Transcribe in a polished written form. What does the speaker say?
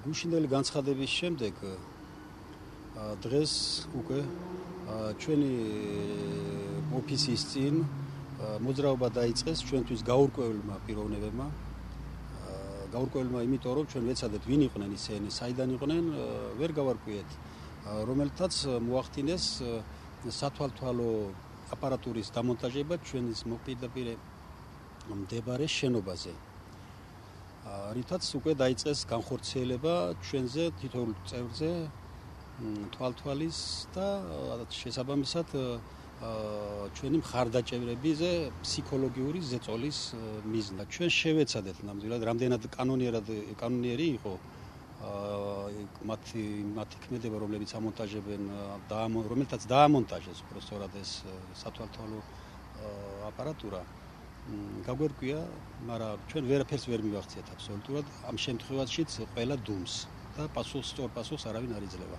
გუშინდელი განცხადების შემდეგ დღეს უკვე ჩვენი ოფისის წინ მოძრაობა დაიწყეს ჩვენთვის გაურკვევლმა პიროვნებებმა. გაურკვევლმა იმიტომ, რომ ჩვენ ვეცადეთ ვინ იყვნენ ისინი, საიდან იყვნენ, ვერ გავარკვიეთ, რომელთაც მოახდინეს სათვალთვალო აპარატურის დამონტაჟება ჩვენის მოპირდაპირე მდებარე შენობაზე. რითაც უკვე დაიწყეს განხორციელება ჩვენზე თითოეულ წევრზე თვალთვალის და შესაბამისად ჩვენი მხარდაჭერებიზე ფსიქოლოგიური ზეწოლის მიზნად. ჩვენ შევეცადეთ ნამდვილად რამდენად კანონიერი იყო მათი ქმედება, რომლებიც ამონტაჟებენ და რომელთაც დაამონტაჟეს უბრალოდ ეს სათვალთვალო აპარატურა. გაგვერკვია, მაგრამ ჩვენ ვერაფერს ვერ მივახციეთ აბსოლუტურად. ამ შემთხვევაშიც ყველა დუმს და სწორ პასუხს არავინ არ იძლევა.